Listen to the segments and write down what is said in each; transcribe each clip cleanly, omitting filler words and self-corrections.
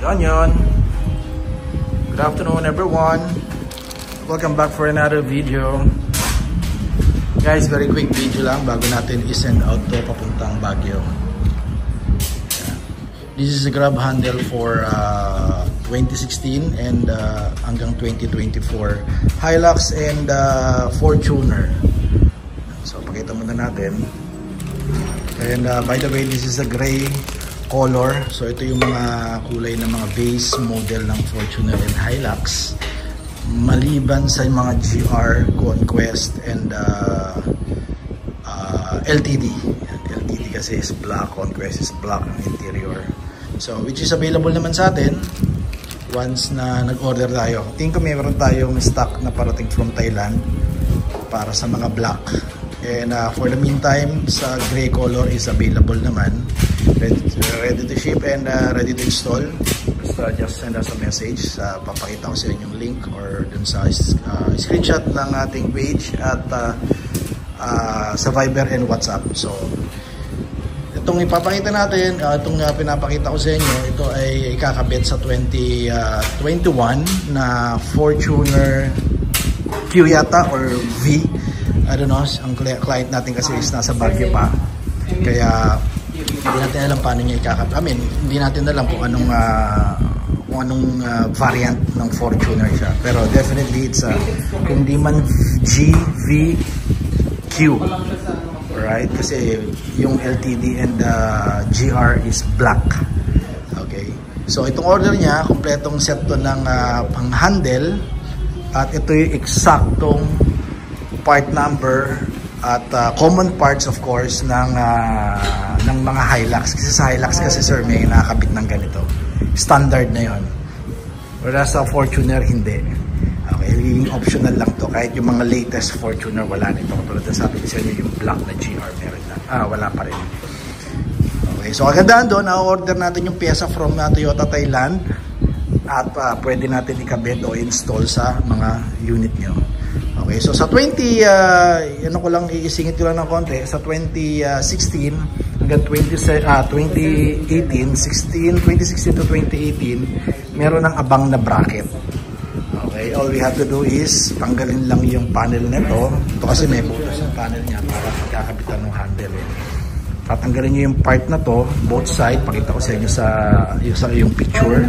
Yun. Good afternoon everyone. Welcome back for another video. Guys, very quick video lang bago natin i-send out to papuntang Baguio. This is a grab handle for 2016 and hanggang 2024 Hilux and Fortuner. So pakita muna natin. And by the way, this is a gray color. So ito yung mga kulay ng mga base model ng Fortuner and Hilux. Maliban sa mga GR, Conquest and LTD. LTD kasi is black, Conquest is black ang interior. So which is available naman sa atin once na nag-order tayo. Tingin ko mayroon tayong stock na parating from Thailand para sa mga black. And for the meantime, sa gray color is available naman. Ready to ship and ready to install. Just send us a message. Papakita ko sa inyo yung link or dun sa screenshot ng ating page at sa Viber and WhatsApp. So itong ipapakita natin, itong pinapakita ko sa inyo, ito ay ikakabit sa 2021 na Fortuner Q yata or V. I don't know, ang client natin kasi is nasa Baguio pa. Kaya hindi natin alam paano niya ikakabit. I mean, hindi natin alam kung anong variant ng Fortuner siya. Pero definitely it's kung di man G, V, Q. Alright? Kasi yung LTD and GR is black. Okay? So itong order niya, kompletong set to ng pang handle. At ito yung eksaktong part number at common parts of course ng mga Hilux. Kasi sa Hilux kasi sir may nakakabit ng ganito. Standard na yon. Whereas sa Fortuner hindi. Okay, yung optional lang to. Kahit yung mga latest Fortuner wala nito. Tulad na sabi ko sa inyo yung black na GR meron na. Wala pa rin. Okay, so agandaan doon, na-order natin yung pyesa from Toyota Thailand at pwede natin ikabit o install sa mga unit nyo. Okay, so sa 20, ano ko lang, iisingit ko lang ng konti, sa 2016 hanggang 2018, 2016 to 2018, meron ng abang na bracket. Okay, all we have to do is tanggalin lang yung panel nito. Ito kasi may butas yung panel niya para magkakabitan ng handle. Tatanggalin nyo yung part na to, both side, pakita ko sa inyo sa yung picture.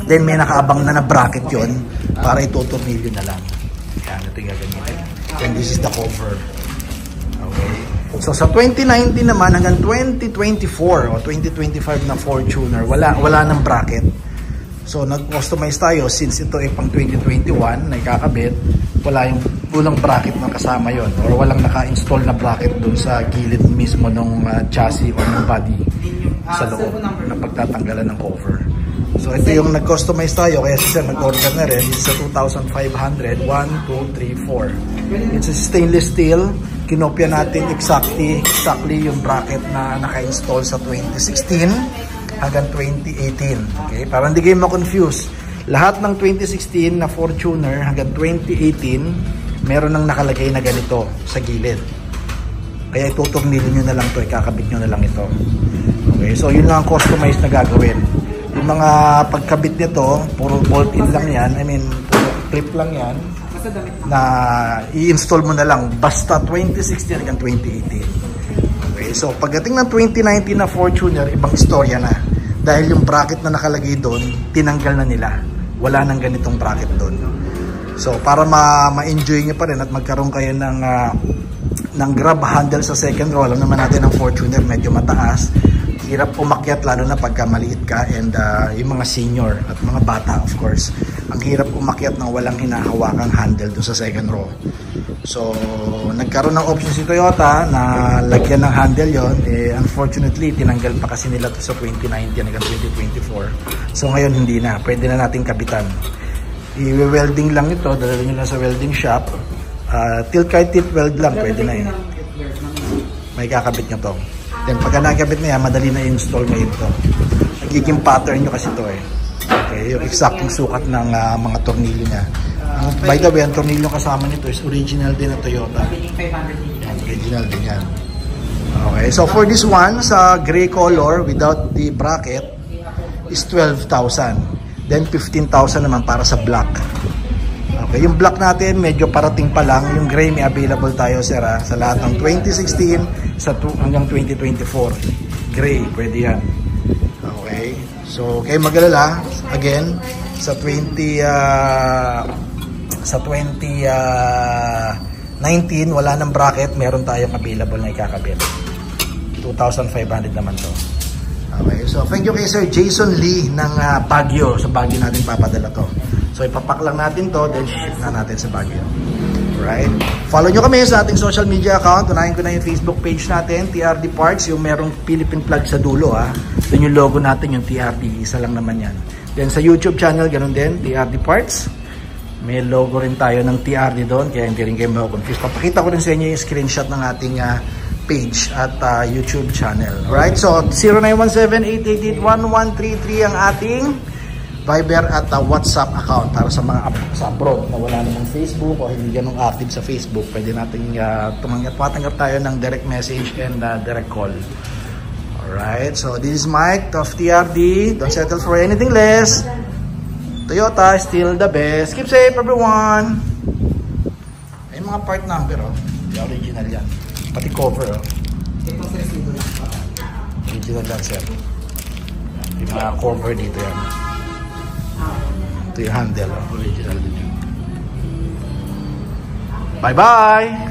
Then may nakaabang na bracket yon para itutornilyo na lang. Yan, ito yung gagamitin. And this is the cover. Okay. So sa 2019 naman hanggang 2024 o 2025 na Fortuner, wala ng bracket. So nag-customize tayo since ito ay pang 2021 na ikakabit, walang bracket na kasama yon or walang naka-install na bracket dun sa gilid mismo ng chassis or ng body sa loob na pagtatanggalan ng cover. So ito yung nag-customize tayo kaya si sir nag-order na rin. It's a 2,500. 1, 2, 3, 4. It's a stainless steel. Kinopya natin exactly yung bracket na naka-install sa 2016 hanggang 2018. Okay? Para hindi kayo ma-confuse. Lahat ng 2016 na Fortuner hanggang 2018 meron nang nakalagay na ganito sa gilid. Kaya ituturnilyo nyo na lang to, ikakabit nyo na lang ito. Okay? So yun lang ang customize na gagawin. Yung mga pagkabit nito, puro bolt-in lang yan. I mean, puro clip lang yan. Na i-install mo na lang. Basta 2016 hanggang 2018. Okay, so pagdating ng 2019 na Fortuner, ibang istorya na. Dahil yung bracket na nakalagay doon, tinanggal na nila. Wala nang ganitong bracket doon. So para ma-enjoy nyo pa rin at magkaroon kayo ng grab handle sa second row. Alam naman natin ang Fortuner medyo mataas. Hirap umakyat lalo na pagka maliit ka and yung mga senior at mga bata of course. Ang hirap umakyat nang walang hinahawakang handle doon sa second row. So nagkaroon ng option si Toyota na lagyan ng handle yon. Unfortunately tinanggal pa kasi nila to sa 2019 hanggang 2024. So ngayon hindi na. Pwede na nating kabitan. I-welding lang ito. Dalawin nyo lang sa welding shop. Tilt weld lang. Pwede na yun. May kakabit nyo to. Then pagka nakakabit na yan, madali na install ngayon ito. Nagiging pattern nyo kasi ito eh. Okay, yung exactong sukat ng mga tornilyo niya. By the way, ang tornilyo kasama nito is original din na Toyota. Original din yan. Okay, so for this one, sa gray color without the bracket, is 12,000. Then 15,000 naman para sa black. Okay, yung black natin medyo parating pa lang. Yung gray may available tayo, sir, sa lahat ng 2016 hanggang 2024. Gray, pwede yan. Okay, so kayo mag-alala. Again, sa 2019 wala nang bracket, meron tayong available na ikakabit. 2,500 naman to. Okay, so thank you kay Sir Jason Lee ng Baguio. Sa Baguio natin papadala to. So ipapak lang natin to, then ship na natin sa Baguio. Alright, follow nyo kami sa ating social media account. Unahin ko na yung Facebook page natin, TRD Parts, yung merong Philippine flag sa dulo. Then yung logo natin, yung TRD, isa lang naman yan. Then sa YouTube channel, ganun din, TRD Parts. May logo rin tayo ng TRD doon, kaya hindi rin kayo ma-confuse. Papakita ko rin sa inyo yung screenshot ng ating page at YouTube channel. Alright, so 0917-888-1133 ang ating Viber at WhatsApp account para sa mga sa abroad na wala namang Facebook o hindi ganun active sa Facebook. Pwede natin tumanggap tayo ng direct message and direct call. Alright, so this is Mike of TRD. Don't settle for anything less. Toyota, still the best. Keep safe, everyone. Ayun mga part number, the original yan. Pati cover, original lang, sir. Yung mga cover dito yan. Ito yung handle, original din yan. Bye-bye!